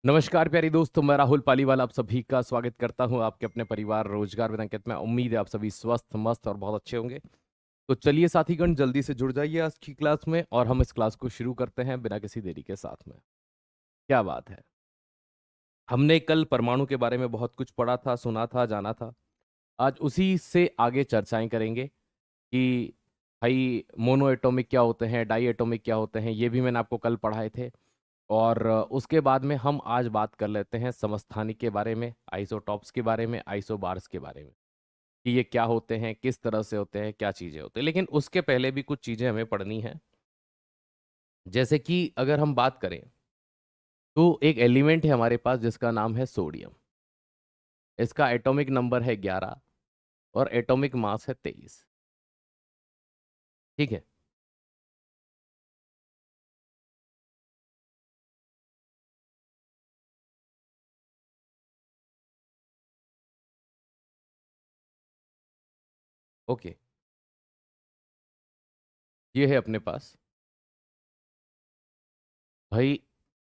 नमस्कार प्यारे दोस्तों, मैं राहुल पालीवाल आप सभी का स्वागत करता हूं आपके अपने परिवार रोजगार विद अंकित में। उम्मीद है आप सभी स्वस्थ मस्त और बहुत अच्छे होंगे। तो चलिए साथीगण, जल्दी से जुड़ जाइए आज की क्लास में और हम इस क्लास को शुरू करते हैं बिना किसी देरी के साथ में। क्या बात है, हमने कल परमाणु के बारे में बहुत कुछ पढ़ा था, सुना था, जाना था। आज उसी से आगे चर्चाएं करेंगे कि भाई मोनो एटॉमिक क्या होते हैं, डाई एटॉमिक क्या होते हैं, ये भी मैंने आपको कल पढ़ाए थे। और उसके बाद में हम आज बात कर लेते हैं समस्थानिक के बारे में, आइसोटॉप्स के बारे में, आइसोबार्स के बारे में कि ये क्या होते हैं, किस तरह से होते हैं, क्या चीज़ें होती हैं। लेकिन उसके पहले भी कुछ चीज़ें हमें पढ़नी है। जैसे कि अगर हम बात करें तो एक एलिमेंट है हमारे पास जिसका नाम है सोडियम। इसका एटॉमिक नंबर है 11 और एटॉमिक मास है 23। ठीक है। ओके, ये है अपने पास भाई।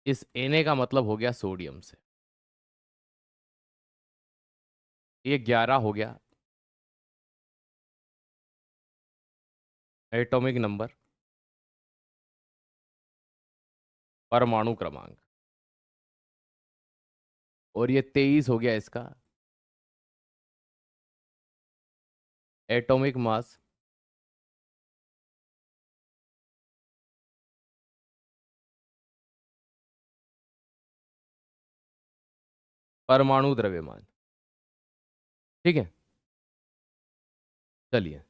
इस Na का मतलब हो गया सोडियम से, ये 11 हो गया एटॉमिक नंबर, परमाणु क्रमांक। और ये 23 हो गया इसका एटॉमिक मास, परमाणु द्रव्यमान। ठीक है, चलिए।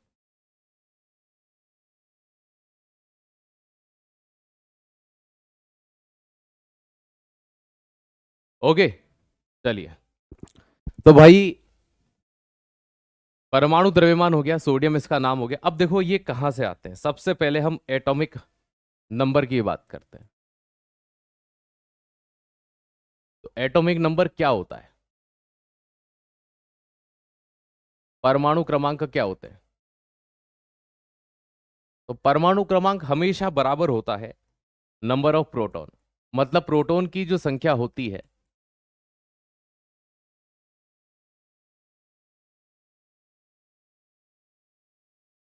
ओके, चलिए। तो भाई परमाणु द्रव्यमान हो गया, सोडियम इसका नाम हो गया। अब देखो ये कहां से आते हैं। सबसे पहले हम एटॉमिक नंबर की बात करते हैं। तो एटॉमिक नंबर क्या होता है, परमाणु क्रमांक क्या होते हैं। तो परमाणु क्रमांक हमेशा बराबर होता है नंबर ऑफ प्रोटॉन। मतलब प्रोटॉन की जो संख्या होती है,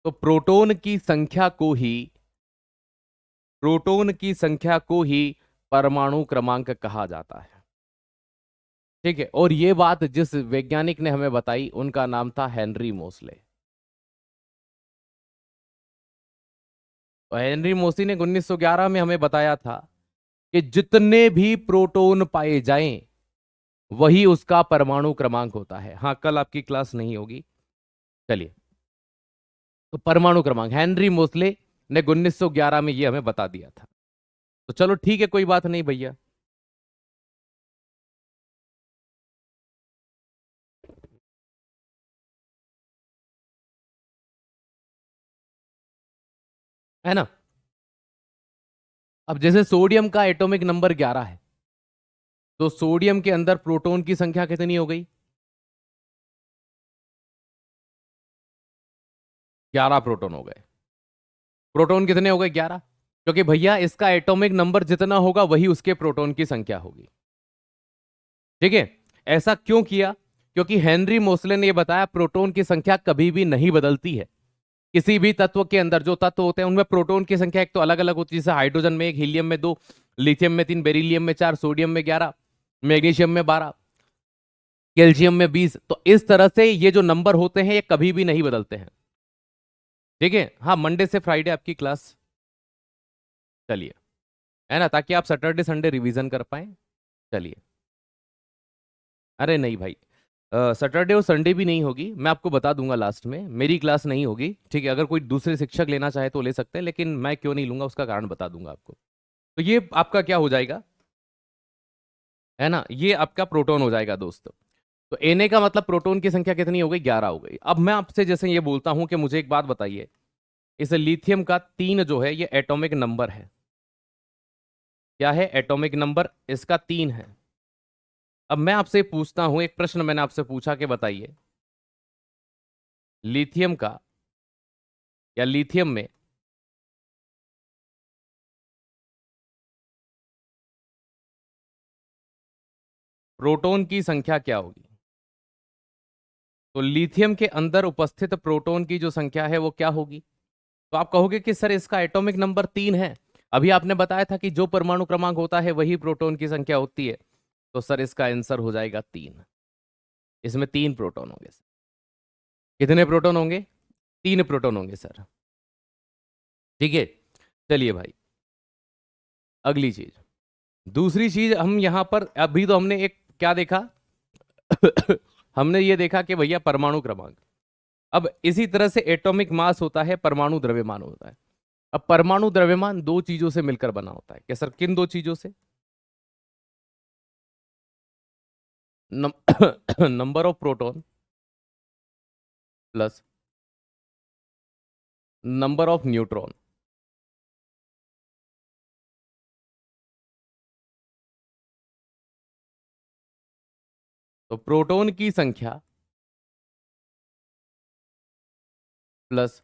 तो प्रोटॉन की संख्या को ही परमाणु क्रमांक कहा जाता है। ठीक है। और ये बात जिस वैज्ञानिक ने हमें बताई उनका नाम था हेनरी मोसले। तो हेनरी मोसले ने 1911 में हमें बताया था कि जितने भी प्रोटॉन पाए जाएं वही उसका परमाणु क्रमांक होता है। हाँ, कल आपकी क्लास नहीं होगी। चलिए, तो परमाणु क्रमांक हेनरी मोसले ने 1911 में ये हमें बता दिया था। तो चलो ठीक है, कोई बात नहीं भैया। है ना। अब जैसे सोडियम का एटॉमिक नंबर 11 है, तो सोडियम के अंदर प्रोटॉन की संख्या कितनी हो गई? 11 प्रोटॉन हो गए। प्रोटॉन कितने हो गए? 11। क्योंकि भैया इसका एटॉमिक नंबर जितना होगा वही उसके प्रोटॉन की संख्या होगी। ठीक है। ऐसा क्यों किया? क्योंकि हेनरी मोसले ने यह बताया प्रोटॉन की संख्या कभी भी नहीं बदलती है। किसी भी तत्व के अंदर जो तत्व होते हैं उनमें प्रोटॉन की संख्या एक तो अलग अलग होती है। जैसे हाइड्रोजन में 1, हीलियम में 2, लिथियम में 3, बेरिलियम में 4, सोडियम में 11, मैग्नीशियम में 12, कैल्शियम में 20। तो इस तरह से ये जो नंबर होते हैं ये कभी भी नहीं बदलते हैं। ठीक है। हाँ, मंडे से फ्राइडे आपकी क्लास। चलिए, है ना, ताकि आप सैटरडे संडे रिवीजन कर पाए। चलिए। अरे नहीं भाई, सैटरडे और संडे भी नहीं होगी। मैं आपको बता दूंगा लास्ट में, मेरी क्लास नहीं होगी। ठीक है। अगर कोई दूसरे शिक्षक लेना चाहे तो ले सकते हैं, लेकिन मैं क्यों नहीं लूंगा उसका कारण बता दूंगा आपको। तो ये आपका क्या हो जाएगा, है ना, ये आपका प्रोटॉन हो जाएगा दोस्त। तो Na का मतलब प्रोटॉन की संख्या कितनी हो गई? 11 हो गई। अब मैं आपसे जैसे ये बोलता हूं कि मुझे एक बात बताइए, इस लिथियम का 3 जो है ये एटॉमिक नंबर है। क्या है? एटॉमिक नंबर इसका 3 है। अब मैं आपसे पूछता हूं, एक प्रश्न मैंने आपसे पूछा कि बताइए लिथियम का या लिथियम में प्रोटॉन की संख्या क्या होगी? तो लिथियम के अंदर उपस्थित प्रोटॉन की जो संख्या है वो क्या होगी? तो आप कहोगे कि सर इसका एटॉमिक नंबर 3 है। अभी आपने बताया था कि जो परमाणु क्रमांक होता है वही प्रोटॉन की संख्या होती है। तो सर इसका आंसर हो जाएगा 3। इसमें 3 प्रोटॉन होंगे सर। कितने प्रोटॉन होंगे? 3 प्रोटॉन होंगे सर। ठीक है, चलिए भाई अगली चीज। दूसरी चीज हम यहां पर अभी तो हमने एक क्या देखा हमने ये देखा कि भैया परमाणु क्रमांक। अब इसी तरह से एटॉमिक मास होता है, परमाणु द्रव्यमान होता है। अब परमाणु द्रव्यमान दो चीजों से मिलकर बना होता है। क्या सर, किन दो चीजों से? Number of proton plus number of neutron. तो प्रोटॉन की संख्या प्लस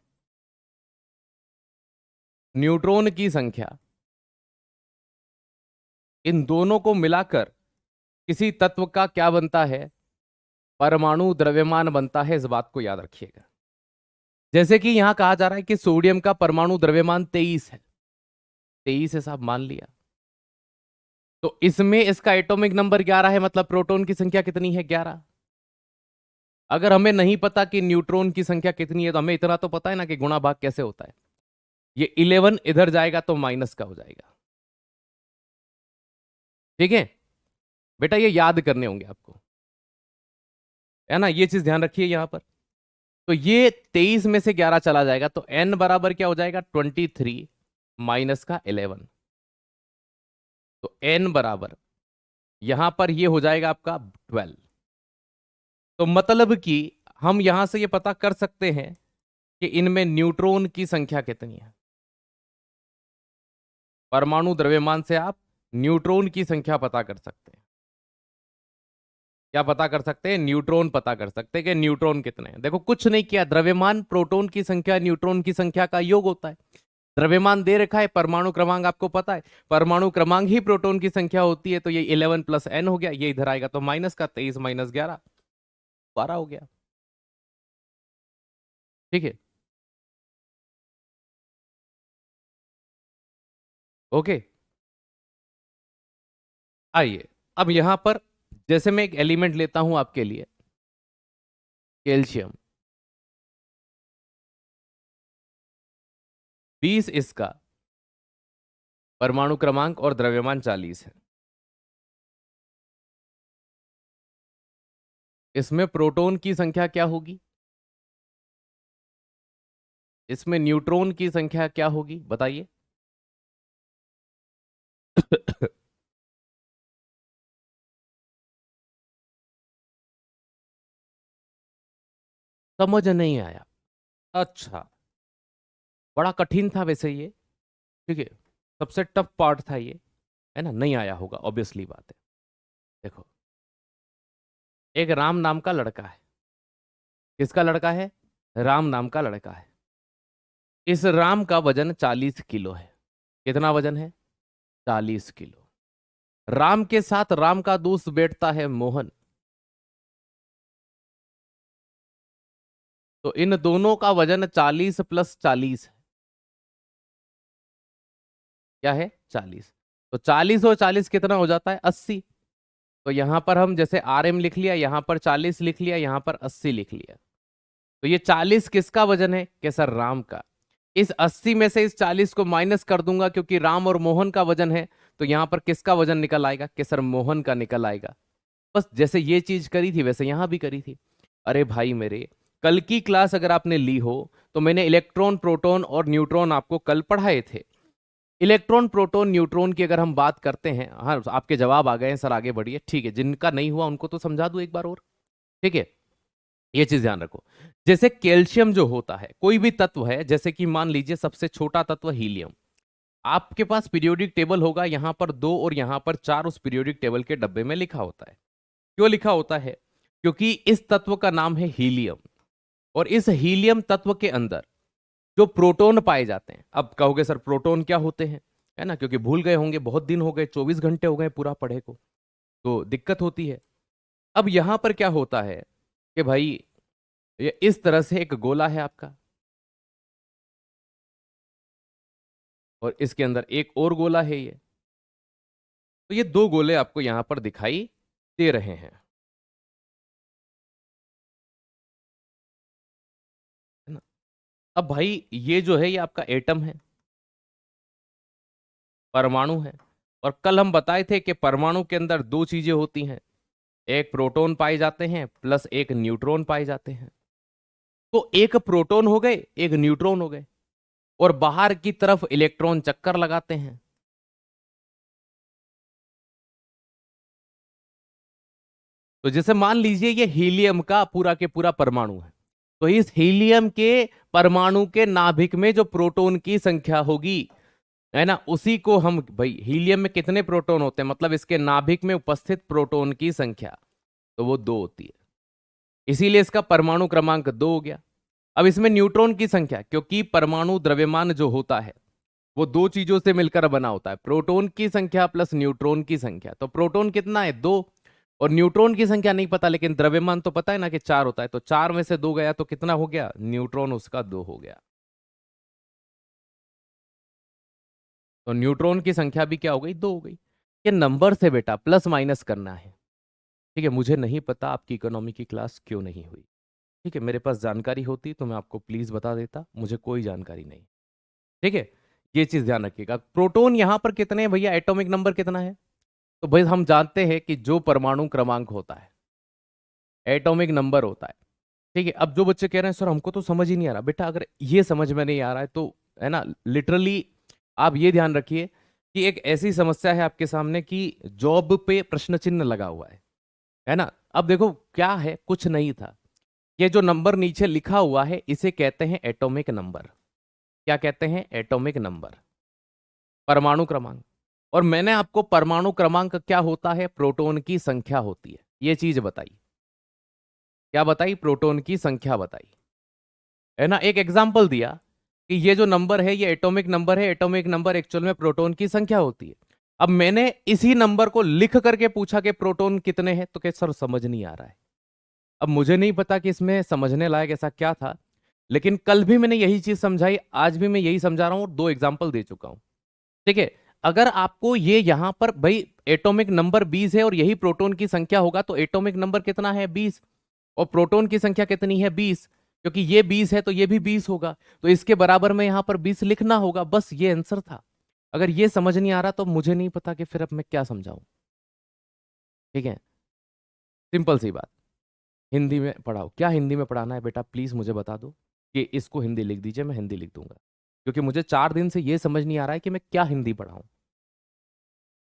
न्यूट्रॉन की संख्या, इन दोनों को मिलाकर किसी तत्व का क्या बनता है? परमाणु द्रव्यमान बनता है। इस बात को याद रखिएगा। जैसे कि यहां कहा जा रहा है कि सोडियम का परमाणु द्रव्यमान 23 है। 23 है साहब, मान लिया। तो इसमें इसका एटॉमिक नंबर 11 है, मतलब प्रोटॉन की संख्या कितनी है? 11। अगर हमें नहीं पता कि न्यूट्रॉन की संख्या कितनी है, तो हमें इतना तो पता है ना कि गुणा भाग कैसे होता है। ये 11 इधर जाएगा तो माइनस का हो जाएगा। ठीक है बेटा, ये याद करने होंगे आपको, है ना। ये चीज ध्यान रखिए यहां पर। तो ये 23 में से 11 चला जाएगा तो n बराबर क्या हो जाएगा? 23 माइनस का 11। तो n बराबर यहां पर ये हो जाएगा आपका 12। तो मतलब कि हम यहां से ये पता कर सकते हैं कि इनमें न्यूट्रॉन की संख्या कितनी है। परमाणु द्रव्यमान से आप न्यूट्रॉन की संख्या पता कर सकते हैं। क्या पता कर सकते हैं? न्यूट्रॉन पता कर सकते हैं कि न्यूट्रॉन कितने हैं। देखो कुछ नहीं किया, द्रव्यमान प्रोटॉन की संख्या न्यूट्रॉन की संख्या का योग होता है। द्रव्यमान दे रखा है, परमाणु क्रमांक आपको पता है, परमाणु क्रमांक ही प्रोटॉन की संख्या होती है। तो ये 11 प्लस n हो गया, ये इधर आएगा तो माइनस का 23 माइनस 11 12 हो गया। ठीक है, ओके। आइए अब यहां पर जैसे मैं एक एलिमेंट लेता हूं आपके लिए, कैल्शियम। 20 इसका परमाणु क्रमांक और द्रव्यमान 40 है। इसमें प्रोटॉन की संख्या क्या होगी? इसमें न्यूट्रॉन की संख्या क्या होगी बताइए? समझ नहीं आया? अच्छा, बड़ा कठिन था वैसे ये। ठीक है, सबसे टफ पार्ट था ये, है ना। नहीं आया होगा, ऑब्वियसली बात है। देखो, एक राम नाम का लड़का है। किसका लड़का है? राम नाम का लड़का है। इस राम का वजन 40 किलो है। कितना वजन है? 40 किलो। राम के साथ राम का दोस्त बैठता है मोहन। तो इन दोनों का वजन 40 प्लस 40 है। क्या है? 40। तो 40 और 40 कितना हो जाता है? 80। तो यहां पर हम जैसे RM लिख लिया, यहां पर 40 लिख लिया, यहां पर 80 लिख लिया। तो ये 40 किसका वजन है? कि सर राम का। इस 80 में से इस 40 को माइनस कर दूंगा क्योंकि राम और मोहन का वजन है। तो यहां पर किसका वजन निकल आएगा? कि सर मोहन का निकल आएगा। बस जैसे ये चीज करी थी वैसे यहां भी करी थी। अरे भाई मेरे, कल की क्लास अगर आपने ली हो तो मैंने इलेक्ट्रॉन प्रोटॉन और न्यूट्रॉन आपको कल पढ़ाए थे। इलेक्ट्रॉन प्रोटॉन न्यूट्रॉन की अगर हम बात करते हैं, हाँ आपके जवाब आ गए हैं सर, आगे बढ़िए। ठीक है, जिनका नहीं हुआ उनको तो समझा दूं एक बार और। ठीक है, ये चीज ध्यान रखो। जैसे कैल्शियम जो होता है, कोई भी तत्व है, जैसे कि मान लीजिए सबसे छोटा तत्व हीलियम। आपके पास पीरियोडिक टेबल होगा, यहां पर 2 और यहां पर 4 उस पीरियोडिक टेबल के डब्बे में लिखा होता है। क्यों लिखा होता है? क्योंकि इस तत्व का नाम है हीलियम। और इस हीलियम तत्व के अंदर जो प्रोटॉन पाए जाते हैं, अब कहोगे सर प्रोटॉन क्या होते हैं, है ना, क्योंकि भूल गए होंगे, बहुत दिन हो गए, 24 घंटे हो गए पूरा पढ़े को, तो दिक्कत होती है। अब यहां पर क्या होता है कि भाई ये इस तरह से एक गोला है आपका, और इसके अंदर एक और गोला है ये। तो ये दो गोले आपको यहां पर दिखाई दे रहे हैं, है ना। अब भाई ये जो है ये आपका एटम है, परमाणु है। और कल हम बताए थे कि परमाणु के अंदर दो चीजें होती हैं, एक प्रोटॉन पाए जाते हैं प्लस एक न्यूट्रॉन पाए जाते हैं। तो एक प्रोटॉन हो गए, एक न्यूट्रॉन हो गए, और बाहर की तरफ इलेक्ट्रॉन चक्कर लगाते हैं। तो जैसे मान लीजिए ये हीलियम का पूरा के पूरा परमाणु है, तो इस हीलियम के परमाणु के नाभिक में जो प्रोटॉन की संख्या होगी, है ना, उसी को हम, भाई हीलियम में कितने प्रोटॉन होते हैं, मतलब इसके नाभिक में उपस्थित प्रोटॉन की संख्या, तो वो दो होती है, इसीलिए इसका परमाणु क्रमांक दो हो गया। अब इसमें न्यूट्रॉन की संख्या, क्योंकि परमाणु द्रव्यमान जो होता है वो दो चीजों से मिलकर बना होता है, प्रोटॉन की संख्या प्लस न्यूट्रॉन की संख्या। तो प्रोटॉन कितना है, दो, और न्यूट्रॉन की संख्या नहीं पता, लेकिन द्रव्यमान तो पता है ना कि चार होता है, तो चार में से दो गया तो कितना हो गया, न्यूट्रॉन उसका दो हो गया। तो न्यूट्रॉन की संख्या भी क्या हो गई, दो हो गई। ये नंबर से बेटा प्लस माइनस करना है, ठीक है। मुझे नहीं पता आपकी इकोनॉमी की क्लास क्यों नहीं हुई, ठीक है। मेरे पास जानकारी होती तो मैं आपको प्लीज बता देता, मुझे कोई जानकारी नहीं, ठीक है। ये चीज ध्यान रखिएगा। प्रोटॉन यहां पर कितने हैं भैया, एटॉमिक नंबर कितना है, तो भाई हम जानते हैं कि जो परमाणु क्रमांक होता है एटॉमिक नंबर होता है, ठीक है। अब जो बच्चे कह रहे हैं सर हमको तो समझ ही नहीं आ रहा, बेटा अगर ये समझ में नहीं आ रहा है तो, है ना, लिटरली आप ये ध्यान रखिए कि एक ऐसी समस्या है आपके सामने कि जॉब पे प्रश्न चिन्ह लगा हुआ है ना। अब देखो क्या है, कुछ नहीं था, ये जो नंबर नीचे लिखा हुआ है इसे कहते हैं एटॉमिक नंबर। क्या कहते हैं, एटॉमिक नंबर, परमाणु क्रमांक। और मैंने आपको परमाणु क्रमांक क्या होता है, प्रोटॉन की संख्या होती है, ये चीज बताई। क्या बताई, प्रोटॉन की संख्या बताई, है ना। एक एग्जाम्पल दिया कि ये जो नंबर है ये एटॉमिक नंबर है, एटॉमिक नंबर एक्चुअल में प्रोटॉन की संख्या होती है। अब मैंने इसी नंबर को लिख करके पूछा कि प्रोटॉन कितने हैं, तो क्या सर समझ नहीं आ रहा है। अब मुझे नहीं पता कि इसमें समझने लायक ऐसा क्या था, लेकिन कल भी मैंने यही चीज समझाई, आज भी मैं यही समझा रहा हूं, और दो एग्जाम्पल दे चुका हूं, ठीक है। अगर आपको ये यहां पर भाई एटॉमिक नंबर 20 है और यही प्रोटॉन की संख्या होगा, तो एटॉमिक नंबर कितना है, 20, और प्रोटॉन की संख्या कितनी है, 20, क्योंकि ये 20 है तो ये भी 20 होगा, तो इसके बराबर में यहां पर 20 लिखना होगा, बस ये आंसर था। अगर ये समझ नहीं आ रहा तो मुझे नहीं पता कि फिर अब मैं क्या समझाऊं, ठीक है। सिंपल सी बात, हिंदी में पढ़ाओ। क्या हिंदी में पढ़ाना है बेटा, प्लीज मुझे बता दो कि इसको हिंदी लिख दीजिए, मैं हिंदी लिख दूंगा, क्योंकि मुझे 4 दिन से ये समझ नहीं आ रहा है कि मैं क्या हिंदी पढ़ाऊं,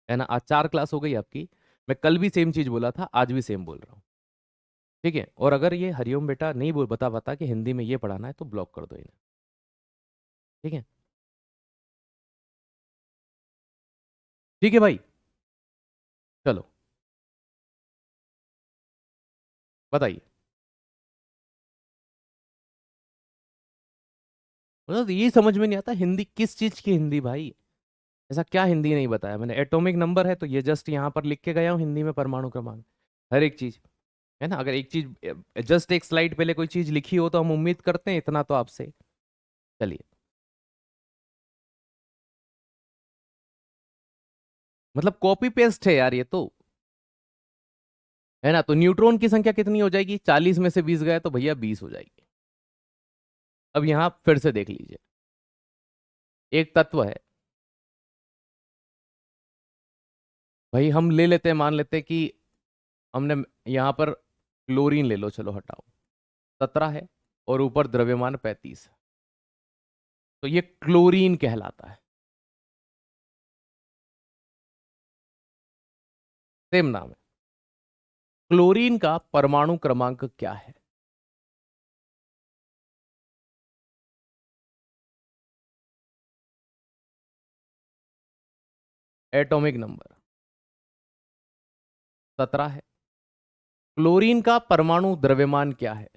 है ना। आज 4 क्लास हो गई आपकी, मैं कल भी सेम चीज बोला था, आज भी सेम बोल रहा हूँ, ठीक है। और अगर ये हरिओम बेटा नहीं बोल बता पाता कि हिंदी में ये पढ़ाना है तो ब्लॉक कर दो इन्हें, ठीक है। ठीक है भाई, चलो बताइए। मतलब ये समझ में नहीं आता हिंदी किस चीज की हिंदी भाई, ऐसा क्या हिंदी नहीं बताया मैंने। एटॉमिक नंबर है तो ये जस्ट यहाँ पर लिख के गया हूँ हिंदी में, परमाणु क्रमांक, हर एक चीज, है ना। अगर एक चीज जस्ट एक स्लाइड पहले कोई चीज लिखी हो तो हम उम्मीद करते हैं इतना तो आपसे। चलिए, मतलब कॉपी पेस्ट है यार ये तो, है ना। तो न्यूट्रॉन की संख्या कितनी हो जाएगी, 40 में से 20 गए तो भैया 20 हो जाएगी। अब यहां फिर से देख लीजिए, एक तत्व है, भाई हम ले लेते हैं, मान लेते हैं कि हमने यहां पर क्लोरीन ले लो, चलो हटाओ, 17 है, और ऊपर द्रव्यमान 35, तो ये क्लोरीन कहलाता है, सेम नाम है। क्लोरीन का परमाणु क्रमांक क्या है, एटॉमिक नंबर 17 है। क्लोरीन का परमाणु द्रव्यमान क्या है,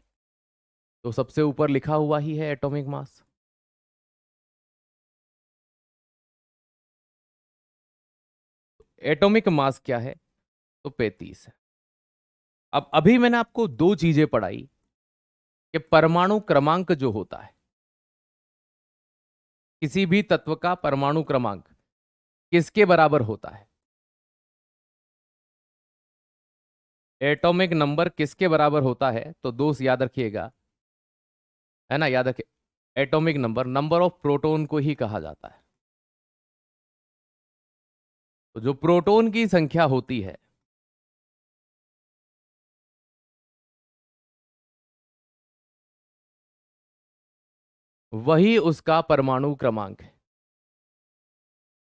तो सबसे ऊपर लिखा हुआ ही है एटॉमिक मास। एटॉमिक मास क्या है, तो 35 है। अब अभी मैंने आपको दो चीजें पढ़ाई कि परमाणु क्रमांक जो होता है, किसी भी तत्व का परमाणु क्रमांक किसके बराबर होता है, एटॉमिक नंबर किसके बराबर होता है, तो दोस्त याद रखिएगा, है ना, याद रखिए, atomic number number of proton को ही कहा जाता है। तो जो प्रोटॉन की संख्या होती है वही उसका परमाणु क्रमांक है।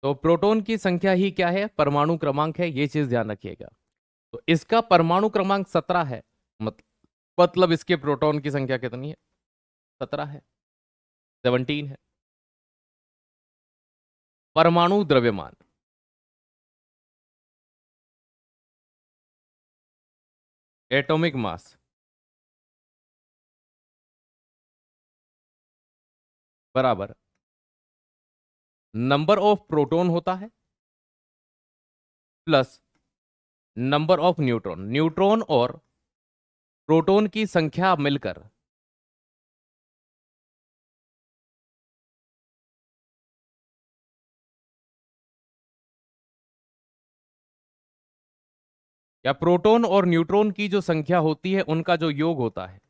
तो प्रोटॉन की संख्या ही क्या है, परमाणु क्रमांक है, ये चीज ध्यान रखिएगा। तो इसका परमाणु क्रमांक 17 है, मतलब इसके प्रोटॉन की संख्या कितनी है, 17 है, 17 है। परमाणु द्रव्यमान, एटॉमिक मास बराबर नंबर ऑफ प्रोटॉन होता है plus number of neutron, neutron और प्रोटॉन की संख्या मिलकर या प्रोटॉन और न्यूट्रॉन की जो संख्या होती है उनका जो योग होता है।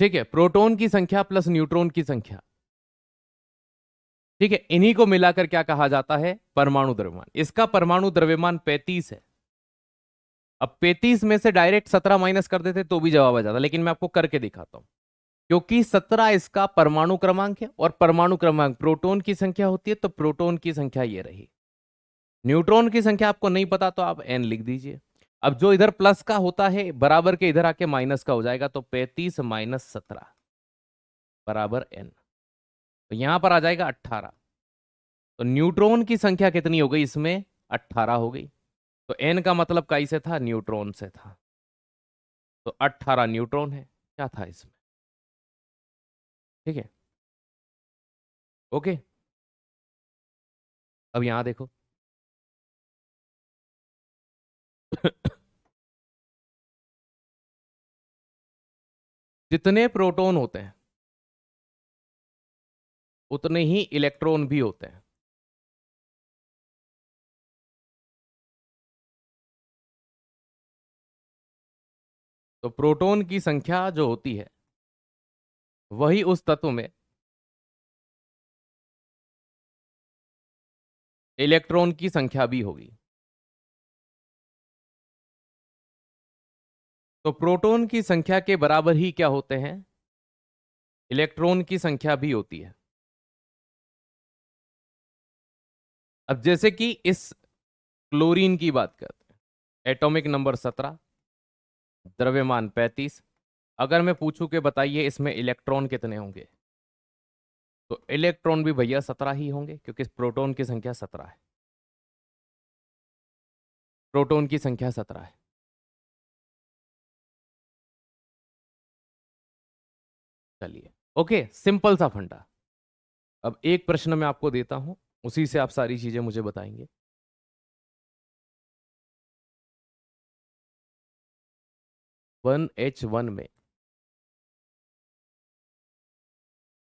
ठीक है, प्रोटॉन की संख्या प्लस न्यूट्रॉन की संख्या, ठीक है, इन्हीं को मिलाकर क्या कहा जाता है, परमाणु द्रव्यमान। इसका परमाणु द्रव्यमान 35 है। अब 35 में से डायरेक्ट 17 माइनस कर देते तो भी जवाब आ जाता, लेकिन मैं आपको करके दिखाता हूं, क्योंकि 17 इसका परमाणु क्रमांक है और परमाणु क्रमांक प्रोटॉन की संख्या होती है, तो प्रोटॉन की संख्या ये रही। न्यूट्रॉन की संख्या आपको नहीं पता तो आप n लिख दीजिए। अब जो इधर प्लस का होता है बराबर के इधर आके माइनस का हो जाएगा, तो 35 माइनस 17 बराबर n, तो यहां पर आ जाएगा 18। तो न्यूट्रॉन की संख्या कितनी हो गई इसमें, 18 हो गई। तो n का मतलब काई से था, न्यूट्रॉन से था, तो 18 न्यूट्रॉन है, क्या था इसमें। ठीक है, ओके। अब यहां देखो जितने प्रोटॉन होते हैं उतने ही इलेक्ट्रॉन भी होते हैं। तो प्रोटॉन की संख्या जो होती है वही उस तत्व में इलेक्ट्रॉन की संख्या भी होगी। तो प्रोटॉन की संख्या के बराबर ही क्या होते हैं, इलेक्ट्रॉन की संख्या भी होती है। अब जैसे कि इस क्लोरीन की बात करते हैं, एटॉमिक नंबर 17, द्रव्यमान 35। अगर मैं पूछूं कि बताइए इसमें इलेक्ट्रॉन कितने होंगे, तो इलेक्ट्रॉन भी भैया 17 ही होंगे, क्योंकि इस प्रोटॉन की संख्या 17 है, प्रोटॉन की संख्या 17 है। चलिए, ओके, सिंपल सा फंडा। अब एक प्रश्न मैं आपको देता हूं, उसी से आप सारी चीजें मुझे बताएंगे। 1H1 में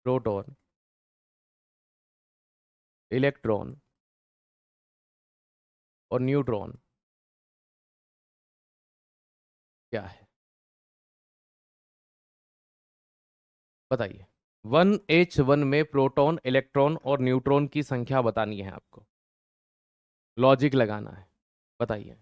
प्रोटॉन, इलेक्ट्रॉन और न्यूट्रॉन क्या है, बताइए। 1H1 में प्रोटॉन, इलेक्ट्रॉन और न्यूट्रॉन की संख्या बतानी है आपको, लॉजिक लगाना है, बताइए।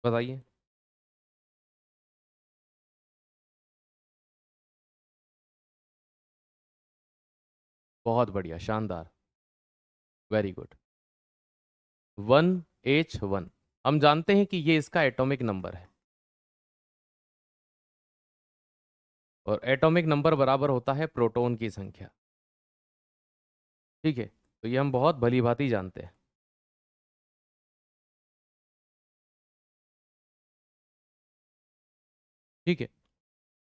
बताइए। बहुत बढ़िया, शानदार, वेरी गुड। 1H1 हम जानते हैं कि ये इसका एटॉमिक नंबर है, और एटॉमिक नंबर बराबर होता है प्रोटॉन की संख्या। ठीक है, तो ये हम बहुत भली भांति जानते हैं। ठीक है,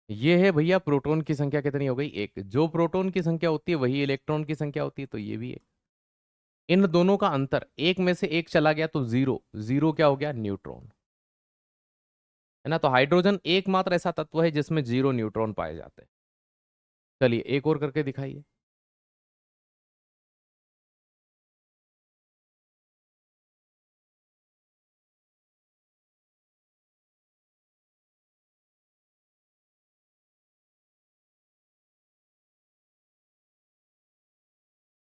ये है भैया प्रोटॉन की संख्या कितनी हो गई, एक। जो प्रोटॉन की संख्या होती है वही इलेक्ट्रॉन की संख्या होती है, तो ये भी है। इन दोनों का अंतर, एक में से एक चला गया तो जीरो, जीरो क्या हो गया, न्यूट्रॉन, है ना। तो हाइड्रोजन एकमात्र ऐसा तत्व है जिसमें जीरो न्यूट्रॉन पाए जाते हैं। चलिए एक और करके दिखाइए।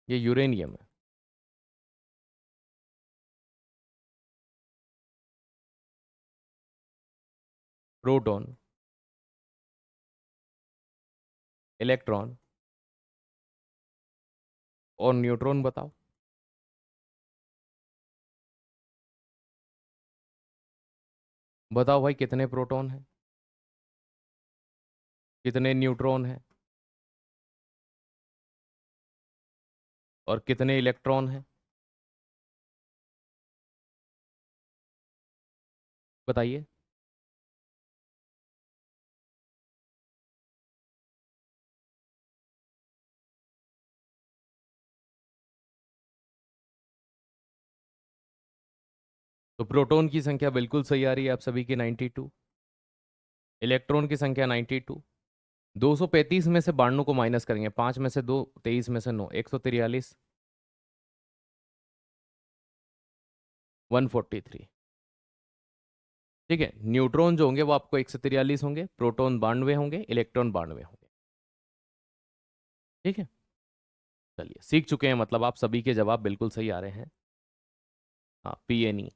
ये यूरेनियम है। प्रोटॉन, इलेक्ट्रॉन और न्यूट्रॉन बताओ। बताओ भाई कितने प्रोटॉन हैं, कितने न्यूट्रॉन हैं, और कितने इलेक्ट्रॉन हैं, बताइए। तो प्रोटॉन की संख्या बिल्कुल सही आ रही है आप सभी की, 92। इलेक्ट्रॉन की संख्या 92। 235 में से 92 को माइनस करेंगे, 5 में से 2, 23 में से 9, 143, 143। ठीक है, न्यूट्रॉन जो होंगे वो आपको 143 होंगे, प्रोटॉन 92 होंगे, इलेक्ट्रॉन 92 होंगे। ठीक है, चलिए सीख चुके हैं, मतलब आप सभी के जवाब बिल्कुल सही आ रहे हैं। हाँ, PNE।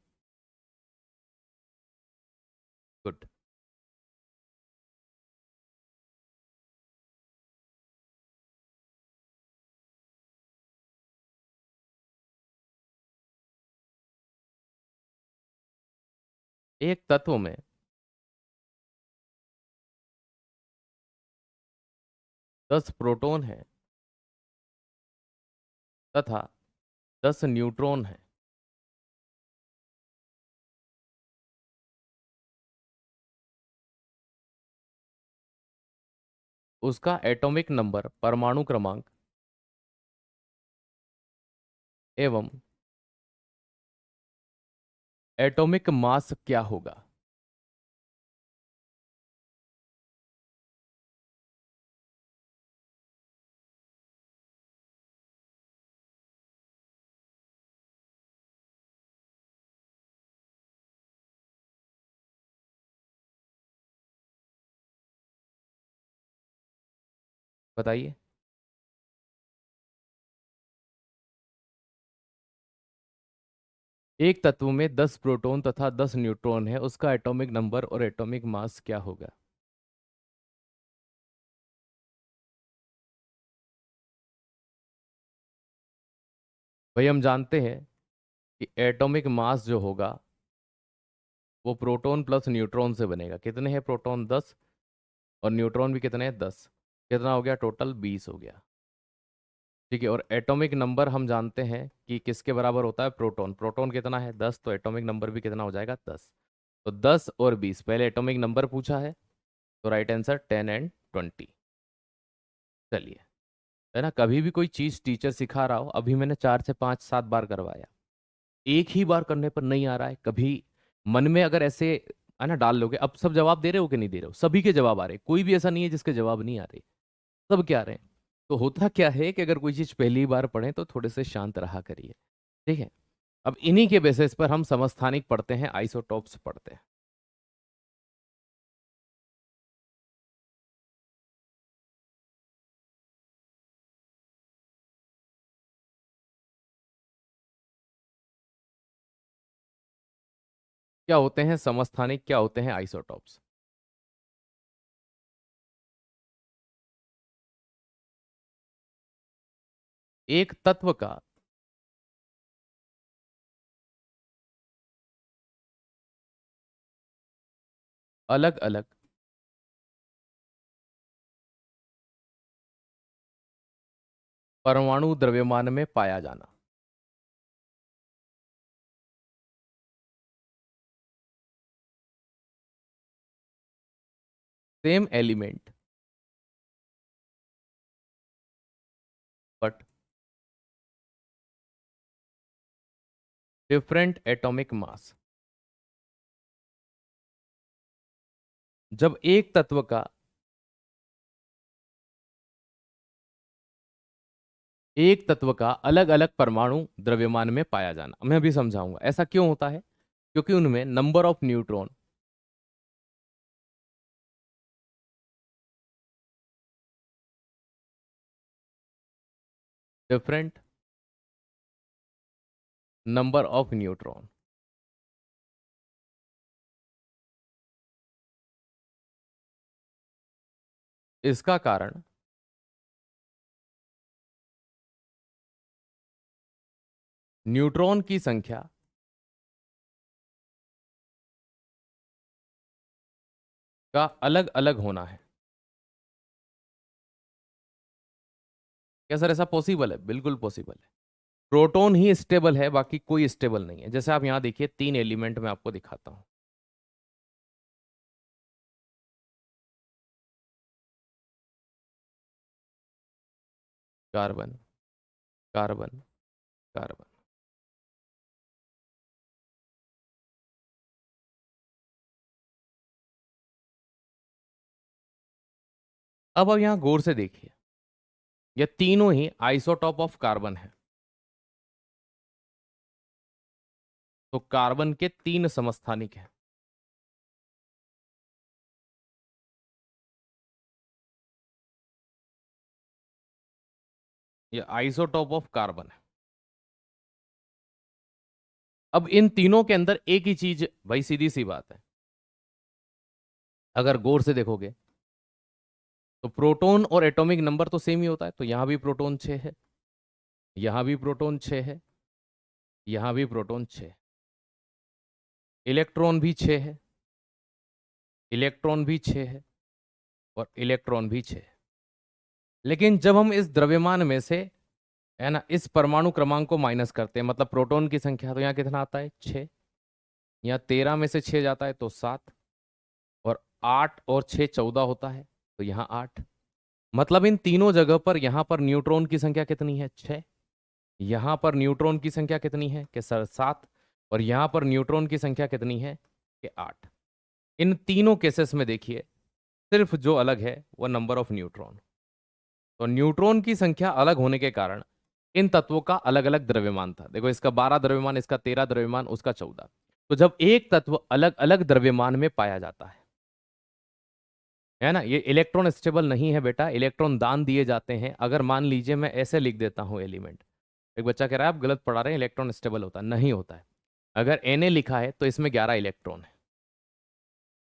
गुड। एक तत्व में 10 प्रोटॉन है तथा 10 न्यूट्रॉन है, उसका एटॉमिक नंबर, परमाणु क्रमांक एवं एटॉमिक मास क्या होगा। बताइए। एक तत्व में 10 प्रोटॉन तथा 10 न्यूट्रॉन है, उसका एटॉमिक नंबर और एटॉमिक मास क्या होगा। भाई हम जानते हैं कि एटॉमिक मास जो होगा वो प्रोटॉन प्लस न्यूट्रॉन से बनेगा। कितने हैं प्रोटॉन, 10, और न्यूट्रॉन भी कितने हैं, 10। कितना हो गया टोटल, 20 हो गया। ठीक है, और एटॉमिक नंबर हम जानते हैं कि किसके बराबर होता है, प्रोटॉन। प्रोटॉन कितना है, 10, तो एटॉमिक नंबर भी कितना हो जाएगा, 10। तो 10 और 20, पहले एटॉमिक नंबर पूछा है, तो राइट आंसर 10 एंड 20। चलिए, है ना, कभी भी कोई चीज टीचर सिखा रहा हो, अभी मैंने 4 से 5 7 बार करवाया, एक ही बार करने पर नहीं आ रहा है, कभी मन में अगर ऐसे, है ना, डाल लोगे, अब सब जवाब दे रहे हो कि नहीं दे रहे हो, सभी के जवाब आ रहे, कोई भी ऐसा नहीं है जिसके जवाब नहीं आ रहे, सब क्या आ रहे हैं। तो होता क्या है कि अगर कोई चीज पहली बार पढ़े तो थोड़े से शांत रहा करिए। ठीक है, अब इन्हीं के बेसिस पर हम समस्थानिक पढ़ते हैं, आइसोटॉप्स पढ़ते हैं। क्या होते हैं समस्थानिक, क्या होते हैं आइसोटॉप्स। एक तत्व का अलग अलग परमाणु द्रव्यमान में पाया जाना। Same element but different atomic mass. जब एक तत्व का अलग अलग परमाणु द्रव्यमान में पाया जाना, मैं अभी समझाऊंगा ऐसा क्यों होता है, क्योंकि उनमें number of neutron different number of neutron. इसका कारण न्यूट्रॉन की संख्या का अलग अलग होना है। क्या सर ऐसा पॉसिबल है? बिल्कुल पॉसिबल है। प्रोटॉन ही स्टेबल है, बाकी कोई स्टेबल नहीं है। जैसे आप यहां देखिए, 3 एलिमेंट मैं आपको दिखाता हूं। Carbon, carbon, carbon. अब आप यहां गौर से देखिए, ये तीनों ही आइसोटॉप ऑफ कार्बन है। तो कार्बन के 3 समस्थानिक हैं। ये आइसोटॉप ऑफ कार्बन है। अब इन तीनों के अंदर एक ही चीज, भाई सीधी सी बात है, अगर गौर से देखोगे तो प्रोटॉन और एटॉमिक नंबर तो सेम ही होता है। तो यहां भी प्रोटॉन 6 है, यहां भी प्रोटॉन 6 है, यहां भी प्रोटॉन 6 है। इलेक्ट्रॉन भी 6 है, इलेक्ट्रॉन भी 6 है, और इलेक्ट्रॉन भी 6 है। लेकिन जब हम इस द्रव्यमान में से, है ना, इस परमाणु क्रमांक को माइनस करते हैं, मतलब प्रोटॉन की संख्या, तो यहाँ कितना आता है? 6। यहाँ 13 में से 6 जाता है तो 7, और 8 और 6 14 होता है, तो यहाँ 8। मतलब इन तीनों जगह पर यहाँ पर न्यूट्रॉन की संख्या कितनी है? 6। यहाँ पर न्यूट्रॉन की संख्या कितनी है? कि सर 7। और यहाँ पर न्यूट्रॉन की संख्या कितनी है? कि 8। इन तीनों केसेस में देखिए, सिर्फ जो अलग है वो नंबर ऑफ न्यूट्रॉन। तो न्यूट्रॉन की संख्या अलग होने के कारण इन तत्वों का अलग अलग द्रव्यमान था। देखो, इसका 12 द्रव्यमान, इसका 13 द्रव्यमान, उसका 14। तो जब एक तत्व अलग अलग द्रव्यमान में पाया जाता है ना, ये इलेक्ट्रॉन स्टेबल नहीं है बेटा, इलेक्ट्रॉन दान दिए जाते हैं। अगर मान लीजिए मैं ऐसे लिख देता हूं एलिमेंट, एक बच्चा कह रहा है आप गलत पढ़ा रहे हैं, इलेक्ट्रॉन स्टेबल होता है, नहीं होता है। अगर Na लिखा है तो इसमें 11 इलेक्ट्रॉन है।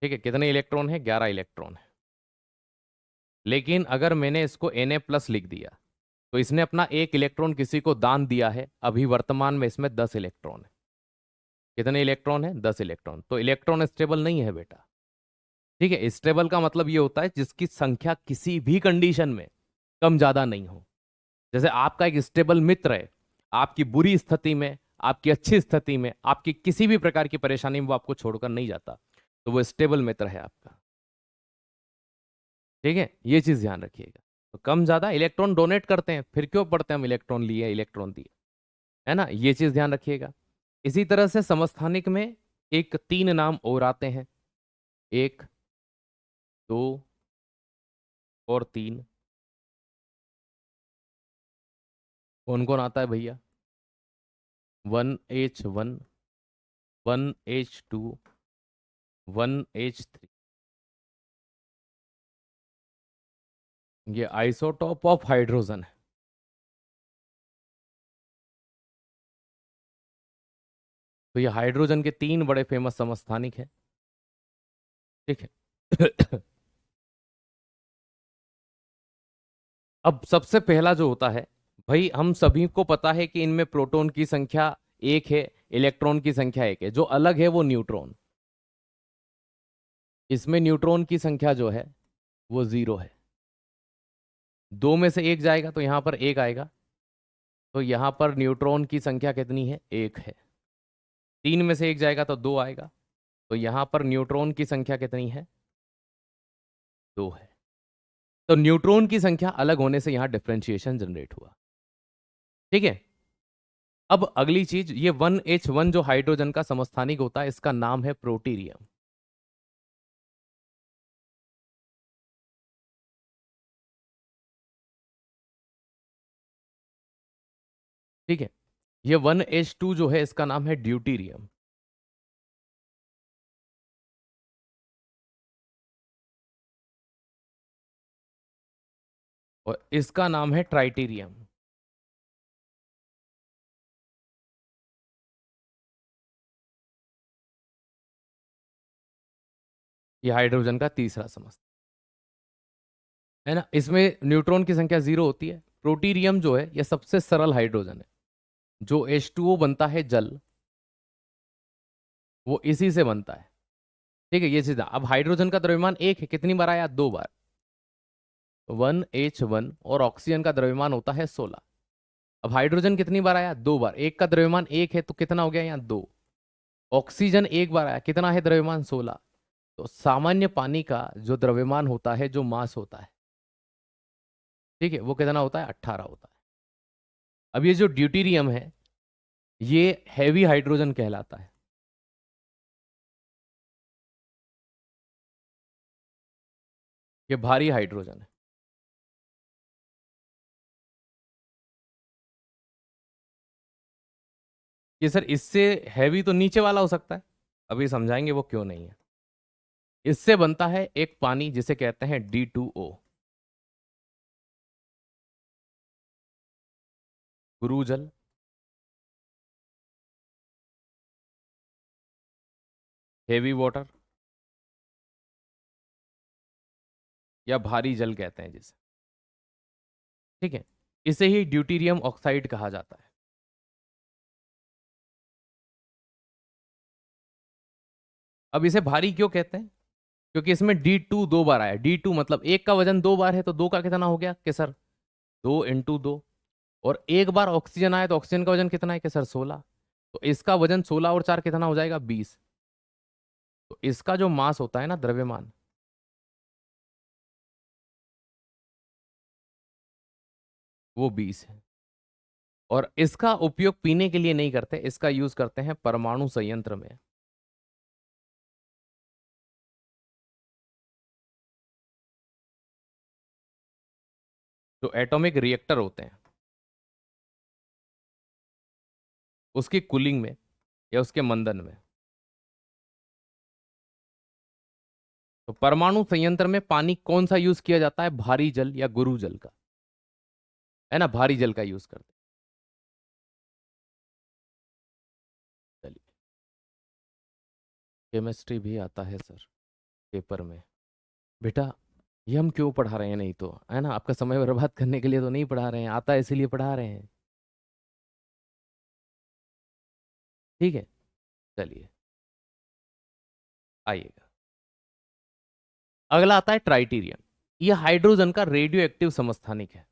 ठीक है, कितने इलेक्ट्रॉन है? 11 इलेक्ट्रॉन है। लेकिन अगर मैंने इसको Na+ लिख दिया, तो इसने अपना एक इलेक्ट्रॉन किसी को दान दिया है। अभी वर्तमान में इसमें 10 इलेक्ट्रॉन है। कितने इलेक्ट्रॉन है? 10 इलेक्ट्रॉन। तो इलेक्ट्रॉन स्टेबल नहीं है बेटा। ठीक है, स्टेबल का मतलब ये होता है जिसकी संख्या किसी भी कंडीशन में कम ज्यादा नहीं हो। जैसे आपका एक स्टेबल मित्र है, आपकी बुरी स्थिति में, आपकी अच्छी स्थिति में, आपकी किसी भी प्रकार की परेशानी में वो आपको छोड़कर नहीं जाता, तो वो स्टेबल मित्र है आपका। ठीक है, ये चीज ध्यान रखिएगा। तो कम ज्यादा इलेक्ट्रॉन डोनेट करते हैं, फिर क्यों पढ़ते हैं हम इलेक्ट्रॉन लिए, इलेक्ट्रॉन दिए, है ना, ये चीज ध्यान रखिएगा। इसी तरह से समस्थानिक में एक 3 नाम और आते हैं, 1, 2 और 3। कौन कौन आता है भैया? 1H1, 1H2, 1H3। ये आइसोटॉप ऑफ हाइड्रोजन है। तो ये हाइड्रोजन के 3 बड़े फेमस समस्थानिक हैं। ठीक है। अब सबसे पहला जो होता है, भाई हम सभी को पता है कि इनमें प्रोटॉन की संख्या 1 है, इलेक्ट्रॉन की संख्या 1 है। जो अलग है वो न्यूट्रॉन। इसमें न्यूट्रॉन की संख्या जो है वो 0 है। 2 में से 1 जाएगा तो यहां पर 1 आएगा। तो यहां पर न्यूट्रॉन की संख्या कितनी है? 1 है। 3 में से 1 जाएगा तो 2 आएगा। तो यहां पर न्यूट्रॉन की संख्या कितनी है? 2 है। तो न्यूट्रॉन की संख्या अलग होने से यहां डिफरेंशिएशन जनरेट हुआ। ठीक है। अब अगली चीज, ये 1H1 जो हाइड्रोजन का समस्थानिक होता है, इसका नाम है प्रोटीरियम। ठीक है। ये 1H2 जो है, इसका नाम है ड्यूटीरियम। और इसका नाम है ट्राइटेरियम। ये हाइड्रोजन का तीसरा समस्थानिक है ना। इसमें न्यूट्रॉन की संख्या 0 होती है। प्रोटीरियम जो है, यह सबसे सरल हाइड्रोजन है। जो H2O बनता है जल, वो इसी से बनता है। ठीक है, ये चीज। अब हाइड्रोजन का द्रव्यमान एक है, कितनी बार आया? 2 बार। 1H1। और ऑक्सीजन का द्रव्यमान होता है 16। अब हाइड्रोजन कितनी बार आया? 2 बार। एक का द्रव्यमान एक है, तो कितना हो गया यहाँ? 2। ऑक्सीजन एक बार आया, कितना है द्रव्यमान? 16। तो सामान्य पानी का जो द्रव्यमान होता है, जो मास होता है, ठीक है, वो कितना होता है? 18 होता है। अब ये जो ड्यूटीरियम है, ये हैवी हाइड्रोजन कहलाता है। ये भारी हाइड्रोजन है। ये सर, इससे हैवी तो नीचे वाला हो सकता है। अभी समझाएंगे वो क्यों नहीं है। इससे बनता है एक पानी जिसे कहते हैं D2O, गुरुजल। हेवी वाटर, या भारी जल कहते हैं जिसे। ठीक है। इसे ही ड्यूटीरियम ऑक्साइड कहा जाता है। अब इसे भारी क्यों कहते हैं? क्योंकि इसमें D2 2 बार आया। D2 मतलब एक का वजन 2 बार है, तो दो का कितना हो गया कि सर? 2 × 2। और एक बार ऑक्सीजन आया, तो ऑक्सीजन का वजन कितना है कि सर? 16। तो इसका वजन 16 और 4 कितना हो जाएगा? 20। तो इसका जो मास होता है ना, द्रव्यमान, वो 20 है। और इसका उपयोग पीने के लिए नहीं करते, इसका यूज करते हैं परमाणु संयंत्र में। जो एटॉमिक रिएक्टर होते हैं, उसकी कूलिंग में या उसके मंदन में। तो परमाणु संयंत्र में पानी कौन सा यूज किया जाता है? भारी जल या गुरु जल का, है ना। भारी जल का यूज करते हैं। चलिए, केमिस्ट्री भी आता है सर पेपर में। बेटा, ये हम क्यों पढ़ा रहे हैं? नहीं तो, है ना, आपका समय बर्बाद करने के लिए तो नहीं पढ़ा रहे हैं, आता है इसीलिए पढ़ा रहे हैं। ठीक है। चलिए, आइएगा। अगला आता है ट्राइटीरियम। यह हाइड्रोजन का रेडियो एक्टिव समस्थानिक है।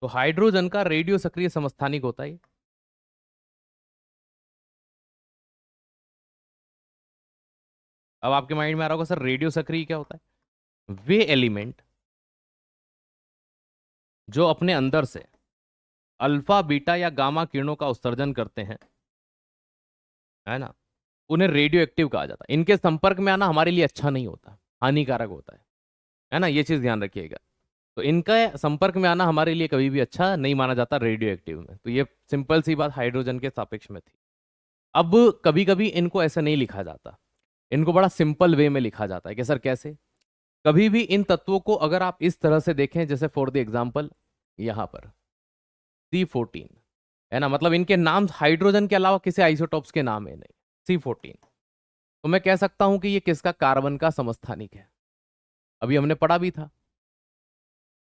तो हाइड्रोजन का रेडियो सक्रिय समस्थानिक होता है। अब आपके माइंड में आ रहा होगा, सर रेडियो सक्रिय क्या होता है? वे एलिमेंट जो अपने अंदर से अल्फा बीटा या गामा किरणों का उत्सर्जन करते हैं, है ना, उन्हें रेडियो एक्टिव कहा जाता है। इनके संपर्क में आना हमारे लिए अच्छा नहीं होता, हानिकारक होता है ना। ये चीज ध्यान रखिएगा। तो इनका संपर्क में आना हमारे लिए कभी भी अच्छा नहीं माना जाता रेडियो एक्टिव में। तो ये सिंपल सी बात हाइड्रोजन के सापेक्ष में थी। अब कभी कभी इनको ऐसे नहीं लिखा जाता, इनको बड़ा सिंपल वे में लिखा जाता है कि सर कैसे। कभी भी इन तत्वों को अगर आप इस तरह से देखें, जैसे फॉर द एग्जाम्पल यहां पर C14, है ना, मतलब इनके नाम हाइड्रोजन के अलावा किसी आइसोटॉप्स के नाम है नहीं। C14, तो मैं कह सकता हूं कि ये किसका? कार्बन का समस्थानिक है। अभी हमने पढ़ा भी था।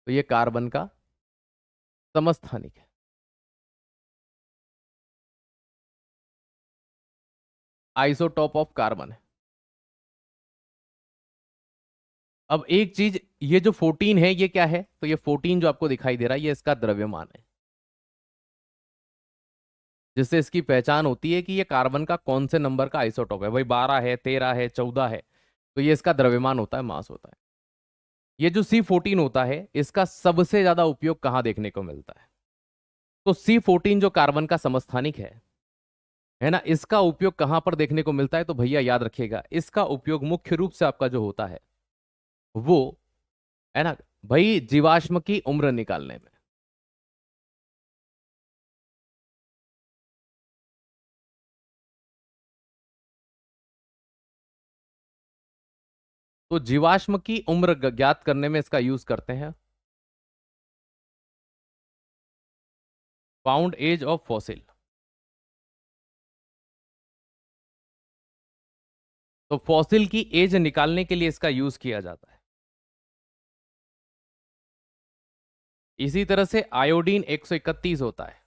तो ये कार्बन का समस्थानिक है। आइसोटॉप ऑफ कार्बन है। अब एक चीज ये जो 14 है ये क्या है? तो ये 14 जो आपको दिखाई दे रहा है ये इसका द्रव्यमान है, जिससे इसकी पहचान होती है कि ये कार्बन का कौन से नंबर का आइसोटोप है। भाई 12 है, 13 है, 14 है, तो ये इसका द्रव्यमान होता है, मास होता है। ये जो C14 होता है इसका सबसे ज्यादा उपयोग कहाँ देखने को मिलता है? तो C14 जो कार्बन का समस्थानिक है ना, इसका उपयोग कहां पर देखने को मिलता है? तो भैया याद रखिएगा, इसका उपयोग मुख्य रूप से आपका जो होता है वो है ना भाई जीवाश्म की उम्र निकालने में। तो जीवाश्म की उम्र ज्ञात करने में इसका यूज करते हैं, फाउंड एज ऑफ फॉसिल। तो फॉसिल की एज निकालने के लिए इसका यूज किया जाता है। इसी तरह से आयोडीन 131 होता है,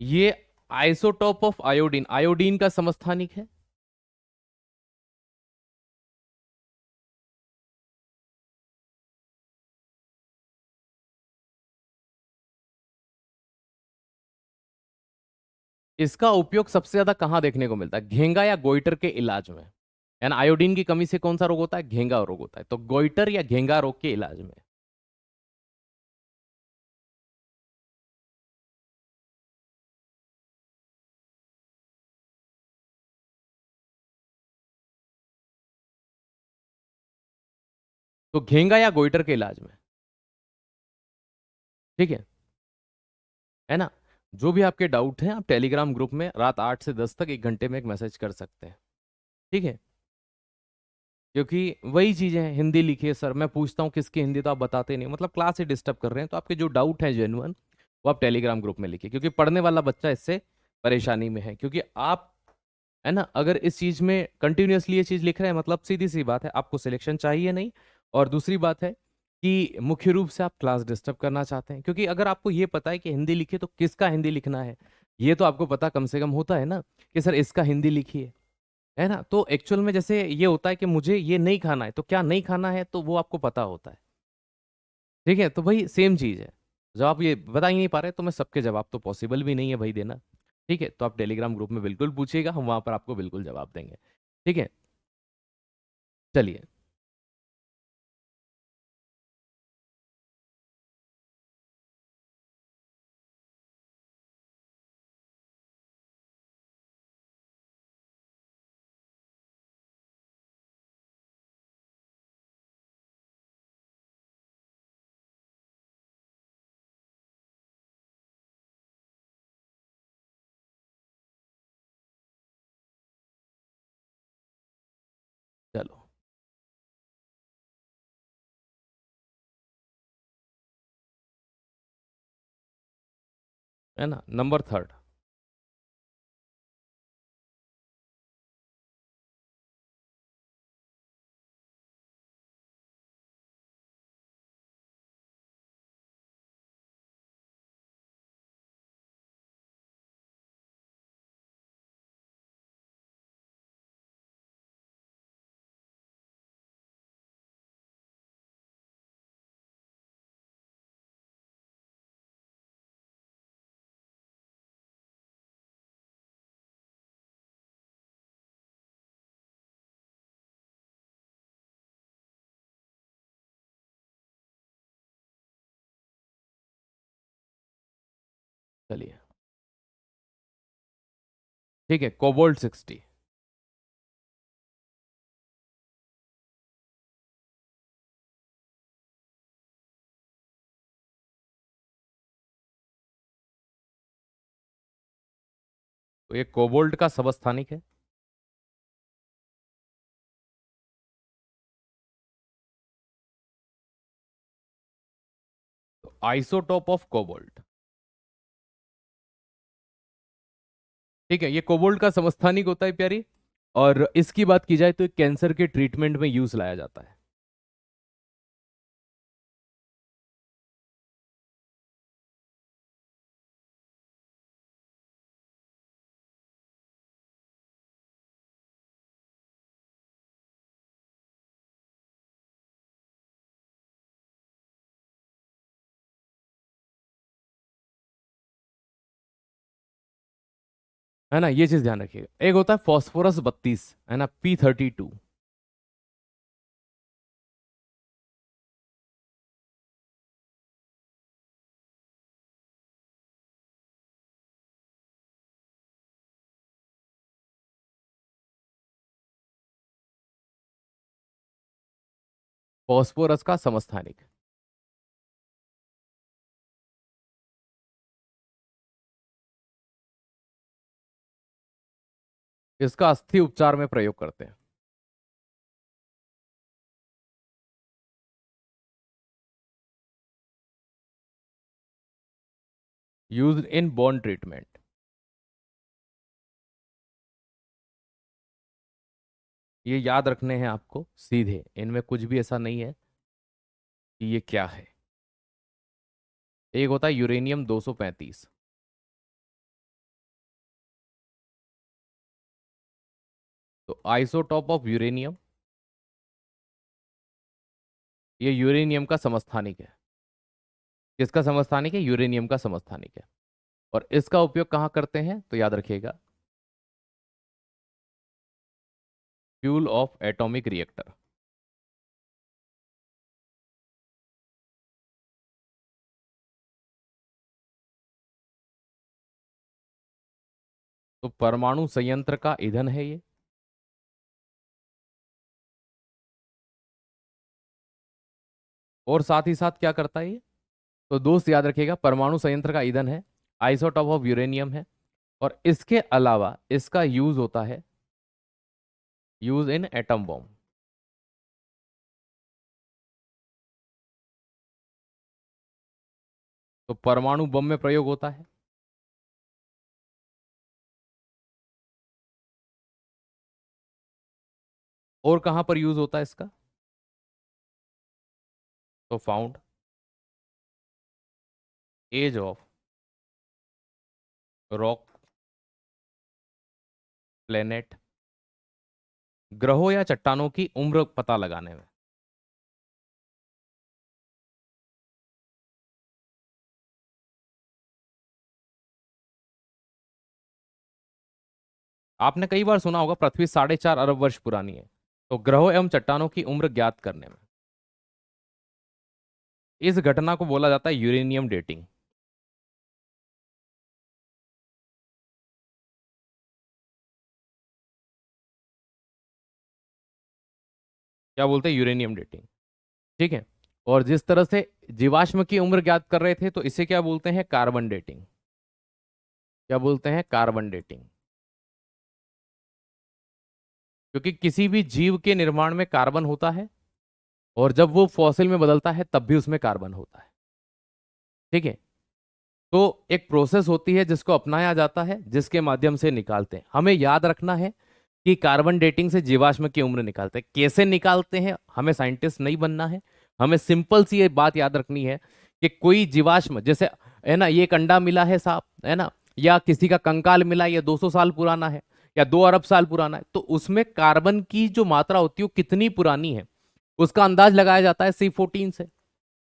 ये आइसोटोप ऑफ आयोडीन, आयोडीन का समस्थानिक है। इसका उपयोग सबसे ज्यादा कहां देखने को मिलता है? घेंगा या गोइटर के इलाज में। यानी आयोडीन की कमी से कौन सा रोग होता है? घेंगा रोग होता है। तो गोइटर या घेंगा रोग के इलाज में। तो घेंगा या गोइटर के इलाज में, ठीक है ना। जो भी आपके डाउट हैं आप टेलीग्राम ग्रुप में रात 8 से 10 तक 1 घंटे में एक मैसेज कर सकते हैं, ठीक है। क्योंकि वही चीजें हैं, हिंदी लिखिए सर, मैं पूछता हूँ किसकी हिंदी तो आप बताते नहीं, मतलब क्लास ही डिस्टर्ब कर रहे हैं। तो आपके जो डाउट है जेन्युइन वो आप टेलीग्राम ग्रुप में लिखिए, क्योंकि पढ़ने वाला बच्चा इससे परेशानी में है। क्योंकि आप है ना अगर इस चीज में कंटिन्यूअसली ये चीज लिख रहे हैं, मतलब सीधी सी बात है आपको सिलेक्शन चाहिए नहीं। और दूसरी बात है कि मुख्य रूप से आप क्लास डिस्टर्ब करना चाहते हैं। क्योंकि अगर आपको ये पता है कि हिंदी लिखिए तो किसका हिंदी लिखना है, ये तो आपको पता कम से कम होता है ना, कि सर इसका हिंदी लिखिए, है ना। तो एक्चुअल में जैसे ये होता है कि मुझे ये नहीं खाना है, तो क्या नहीं खाना है तो वो आपको पता होता है, ठीक है। तो भाई सेम चीज है, जब आप ये बता ही नहीं पा रहे तो मैं सबके जवाब तो पॉसिबल भी नहीं है भाई देना, ठीक है। तो आप टेलीग्राम ग्रुप में बिल्कुल पूछिएगा, हम वहां पर आपको बिल्कुल जवाब देंगे, ठीक है। चलिए, चलो, है ना, नंबर थर्ड। चलिए, ठीक है, कोबाल्ट 60। तो ये कोबाल्ट का सबस्थानिक है। तो आइसोटोप ऑफ कोबाल्ट, ठीक है, ये कोबाल्ट का समस्थानिक होता है प्यारी। और इसकी बात की जाए तो कैंसर के ट्रीटमेंट में यूज लाया जाता है। है ना, ये चीज ध्यान रखिएगा। एक होता है फॉस्फोरस 32, है ना, P32। फॉस्फोरस का समस्थानिक। इसका अस्थि उपचार में प्रयोग करते हैं। Use in Bon treatment. ये याद रखने हैं आपको सीधे, इनमें कुछ भी ऐसा नहीं है कि ये क्या है। एक होता है यूरेनियम 235। तो आइसोटॉप ऑफ यूरेनियम, ये यूरेनियम का समस्थानिक है। किसका समस्थानिक है? यूरेनियम का समस्थानिक है। और इसका उपयोग कहाँ करते हैं तो याद रखिएगा, फ्यूल ऑफ एटॉमिक रिएक्टर। तो परमाणु संयंत्र का ईंधन है ये। और साथ ही साथ क्या करता है ये? तो दोस्त याद रखिएगा, परमाणु संयंत्र का ईंधन है, आइसोटॉप ऑफ यूरेनियम है, और इसके अलावा इसका यूज होता है, यूज इन एटम बॉम्ब। तो परमाणु बम में प्रयोग होता है। और कहां पर यूज होता है इसका? तो found age of rock planet, ग्रहों या चट्टानों की उम्र पता लगाने में। आपने कई बार सुना होगा पृथ्वी 4.5 अरब वर्ष पुरानी है। तो ग्रहों एवं चट्टानों की उम्र ज्ञात करने में इस घटना को बोला जाता है यूरेनियम डेटिंग। क्या बोलते हैं? Uranium dating. ठीक है। और जिस तरह से जीवाश्म की उम्र ज्ञात कर रहे थे, तो इसे क्या बोलते हैं? Carbon dating. क्या बोलते हैं? Carbon dating. क्योंकि किसी भी जीव के निर्माण में कार्बन होता है, और जब वो फॉसिल में बदलता है तब भी उसमें कार्बन होता है। ठीक है। तो एक प्रोसेस होती है जिसको अपनाया जाता है, जिसके माध्यम से निकालते हैं। हमें याद रखना है कि कार्बन डेटिंग से जीवाश्म की उम्र निकालते हैं। कैसे निकालते हैं? हमें साइंटिस्ट नहीं बनना है। हमें सिंपल सी ये बात याद रखनी है कि कोई जीवाश्म, जैसे है ना, ये एक अंडा मिला है साहब, है ना, या किसी का कंकाल मिला, ये 200 साल पुराना है या 2 अरब साल पुराना है, तो उसमें कार्बन की जो मात्रा होती है वो कितनी पुरानी है, उसका अंदाज लगाया जाता है C14 से।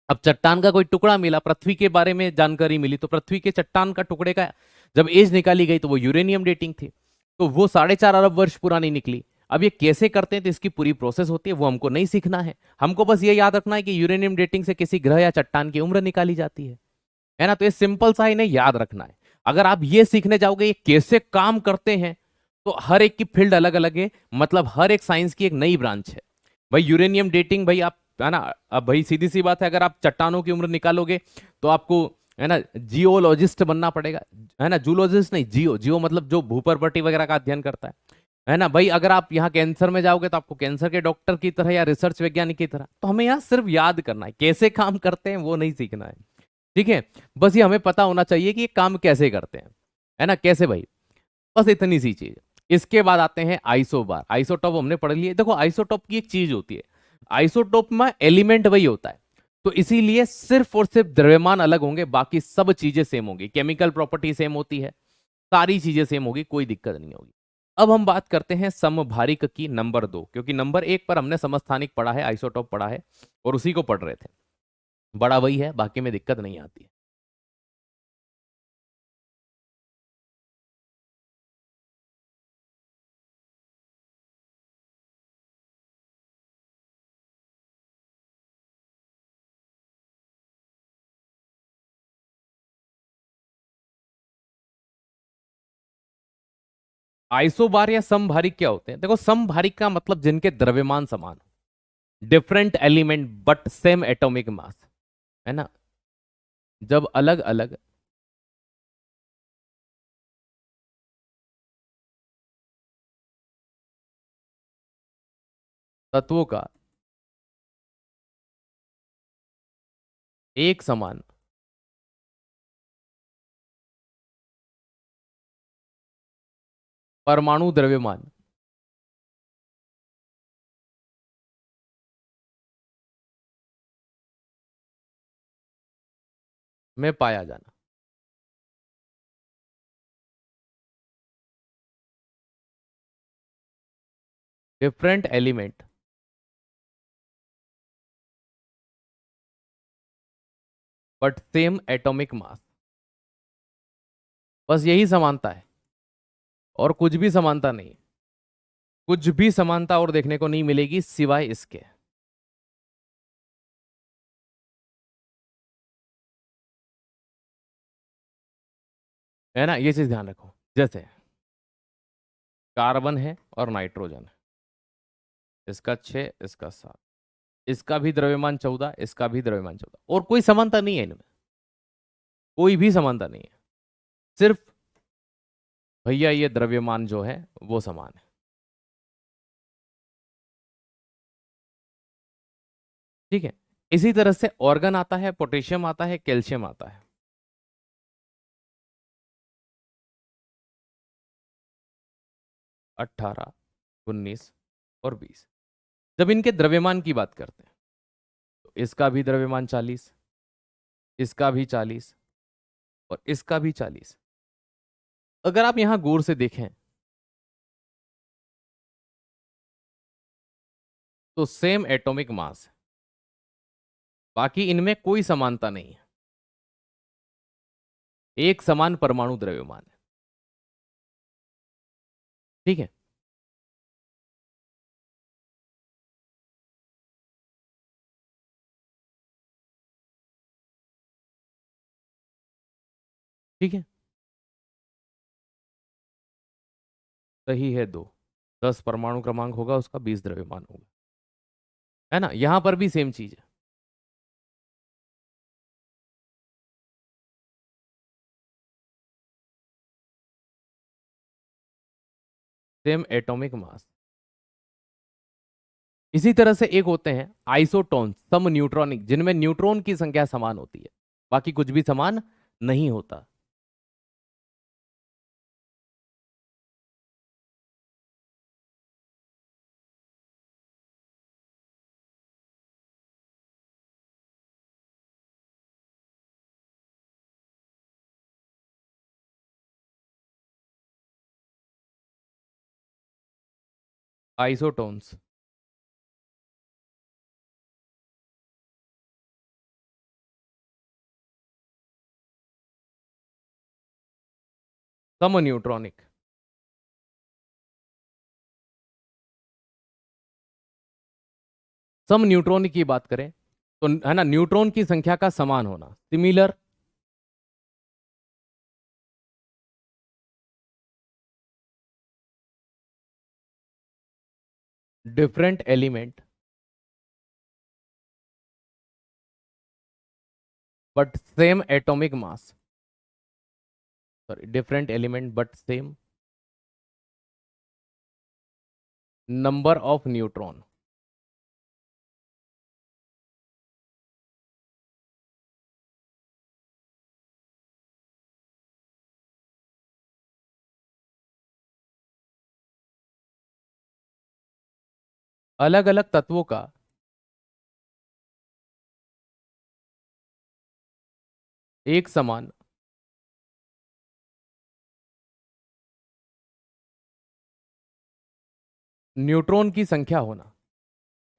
अब चट्टान का कोई टुकड़ा मिला, पृथ्वी के बारे में जानकारी मिली, तो पृथ्वी के चट्टान का टुकड़े का जब एज निकाली गई तो वो यूरेनियम डेटिंग थी, तो वो 4.5 अरब वर्ष पुरानी निकली। अब ये कैसे करते हैं, तो इसकी पूरी प्रोसेस होती है, वो हमको नहीं सीखना है। हमको बस ये याद रखना है कि यूरेनियम डेटिंग से किसी ग्रह या चट्टान की उम्र निकाली जाती है ना। तो ये सिंपल सा इन्हें याद रखना है। अगर आप ये सीखने जाओगे ये कैसे काम करते हैं, तो हर एक की फील्ड अलग अलग है, मतलब हर एक साइंस की एक नई ब्रांच है। भाई यूरेनियम डेटिंग, भाई आप, है ना, अब भाई सीधी सी बात है, अगर आप चट्टानों की उम्र निकालोगे तो आपको, है ना, जियोलॉजिस्ट बनना पड़ेगा। है ना, जूलॉजिस्ट नहीं, जियो, जियो मतलब जो भूपर्वटी वगैरह का अध्ययन करता है ना। भाई अगर आप यहाँ कैंसर में जाओगे तो आपको कैंसर के डॉक्टर की तरह या रिसर्च वैज्ञानिक की तरह, तो हमें यहाँ सिर्फ याद करना है, कैसे काम करते हैं वो नहीं सीखना है। ठीक है। बस ये हमें पता होना चाहिए कि ये काम कैसे करते हैं, है ना, कैसे भाई। बस इतनी सी चीज। इसके बाद आते हैं आइसोबार। आइसोटॉप हमने पढ़ लिए। देखो आइसोटॉप की एक चीज होती है, आइसोटॉप में एलिमेंट वही होता है, तो इसीलिए सिर्फ और सिर्फ द्रव्यमान अलग होंगे, बाकी सब चीजें सेम होंगी, केमिकल प्रॉपर्टी सेम होती है, सारी चीजें सेम होगी, कोई दिक्कत नहीं होगी। अब हम बात करते हैं समभारिक की, नंबर 2, क्योंकि नंबर 1 पर हमने समस्थानिक पढ़ा है, आइसोटॉप पढ़ा है, और उसी को पढ़ रहे थे। बड़ा वही है, बाकी में दिक्कत नहीं आती है। आइसोबार या समभारिक क्या होते हैं? देखो, समभारिक का मतलब जिनके द्रव्यमान समान, different element but same atomic mass, है ना। जब अलग अलग तत्वों का एक समान परमाणु द्रव्यमान में पाया जाना, different element but same atomic mass, बस यही समानता है, और कुछ भी समानता नहीं, कुछ भी समानता और देखने को नहीं मिलेगी सिवाय इसके। है ना, ये चीज ध्यान रखो। जैसे कार्बन है और नाइट्रोजन है, इसका 6, इसका 7, इसका भी द्रव्यमान 14, इसका भी द्रव्यमान 14, और कोई समानता नहीं है इनमें, कोई भी समानता नहीं है। सिर्फ भैया ये द्रव्यमान जो है वो समान है। ठीक है। इसी तरह से ऑर्गन आता है, पोटेशियम आता है, कैल्शियम आता है। 18, 19 और 20। जब इनके द्रव्यमान की बात करते हैं तो इसका भी द्रव्यमान 40, इसका भी 40 और इसका भी 40। अगर आप यहां गौर से देखें तो सेम एटॉमिक मास है, बाकी इनमें कोई समानता नहीं है, एक समान परमाणु द्रव्यमान है। ठीक है। ठीक है, सही है। 2, 10 परमाणु क्रमांक होगा, उसका 20 द्रव्यमान होगा। है ना, यहां पर भी सेम चीज है। Same atomic mass. इसी तरह से एक होते हैं आइसोटोन, सम न्यूट्रॉनिक, जिनमें न्यूट्रॉन की संख्या समान होती है, बाकी कुछ भी समान नहीं होता। आइसोटोन्स। सम न्यूट्रॉनिक। सम न्यूट्रॉन की बात करें तो है ना, न्यूट्रॉन की संख्या का समान होना, similar different element but same atomic mass, sorry, different element but same number of neutron. अलग अलग तत्वों का एक समान न्यूट्रॉन की संख्या होना।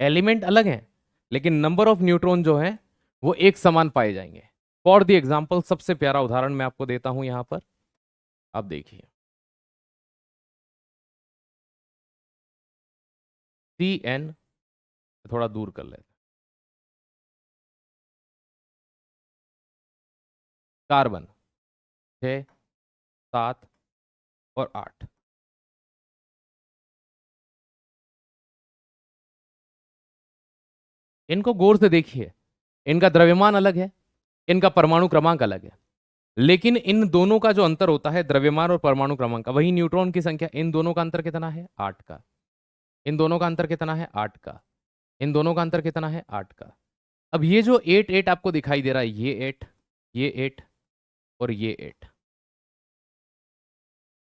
एलिमेंट अलग हैं, लेकिन नंबर ऑफ न्यूट्रॉन जो है वो एक समान पाए जाएंगे। फॉर द एग्जाम्पल, सबसे प्यारा उदाहरण मैं आपको देता हूं यहां पर, आप देखिए। CN, थोड़ा दूर कर लेते हैं, कार्बन 6, 7 और 8। इनको गौर से देखिए, इनका द्रव्यमान अलग है, इनका परमाणु क्रमांक अलग है, लेकिन इन दोनों का जो अंतर होता है द्रव्यमान और परमाणु क्रमांक का, वही न्यूट्रॉन की संख्या। इन दोनों का अंतर कितना है? 8 का। इन दोनों का अंतर कितना है? 8 का। इन दोनों का अंतर कितना है? 8 का। अब ये जो 8 8 आपको दिखाई दे रहा है, ये 8, ये 8 और ये 8,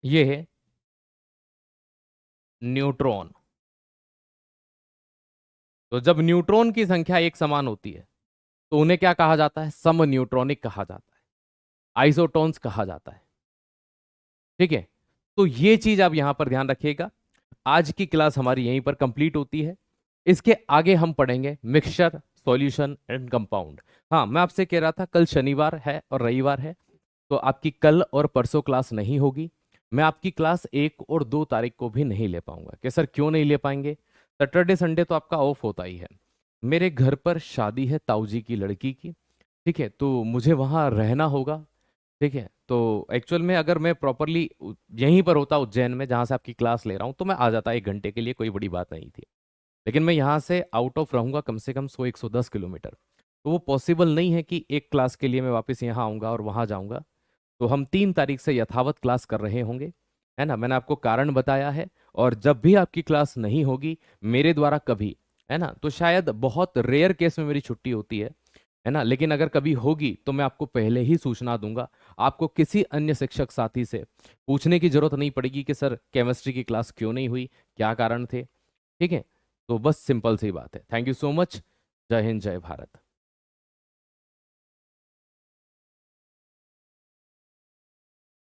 ये है न्यूट्रॉन। तो जब न्यूट्रॉन की संख्या एक समान होती है तो उन्हें क्या कहा जाता है? सम न्यूट्रॉनिक कहा जाता है, आइसोटोन्स कहा जाता है। ठीक है, तो ये चीज आप यहां पर ध्यान रखिएगा। आज की क्लास हमारी यहीं पर कंप्लीट होती है। इसके आगे हम पढ़ेंगे मिक्सचर, सॉल्यूशन एंड कंपाउंड। हाँ, मैं आपसे कह रहा था कल शनिवार है और रविवार है, तो आपकी कल और परसों क्लास नहीं होगी। मैं आपकी क्लास 1 और 2 तारीख को भी नहीं ले पाऊंगा। कि सर क्यों नहीं ले पाएंगे? सैटरडे संडे तो आपका ऑफ होता ही है। मेरे घर पर शादी है ताऊ जी की लड़की की, ठीक है, तो मुझे वहां रहना होगा। ठीक है, तो एक्चुअल में अगर मैं प्रॉपरली यहीं पर होता उज्जैन में जहां से आपकी क्लास ले रहा हूं तो मैं आ जाता 1 घंटे के लिए, कोई बड़ी बात नहीं थी। लेकिन मैं यहाँ से आउट ऑफ रहूंगा कम से कम 100-110 किलोमीटर, तो वो पॉसिबल नहीं है कि एक क्लास के लिए मैं वापस यहाँ आऊँगा और वहाँ जाऊँगा। तो हम 3 तारीख से यथावत क्लास कर रहे होंगे, है ना। मैंने आपको कारण बताया है। और जब भी आपकी क्लास नहीं होगी मेरे द्वारा कभी, है ना, तो शायद बहुत रेयर केस में मेरी छुट्टी होती है ना, लेकिन अगर कभी होगी तो मैं आपको पहले ही सूचना दूंगा। आपको किसी अन्य शिक्षक साथी से पूछने की जरूरत नहीं पड़ेगी कि सर केमिस्ट्री की क्लास क्यों नहीं हुई, क्या कारण थे। ठीक है, तो बस सिंपल सी बात है। Thank you so much. जय हिंद, जय भारत।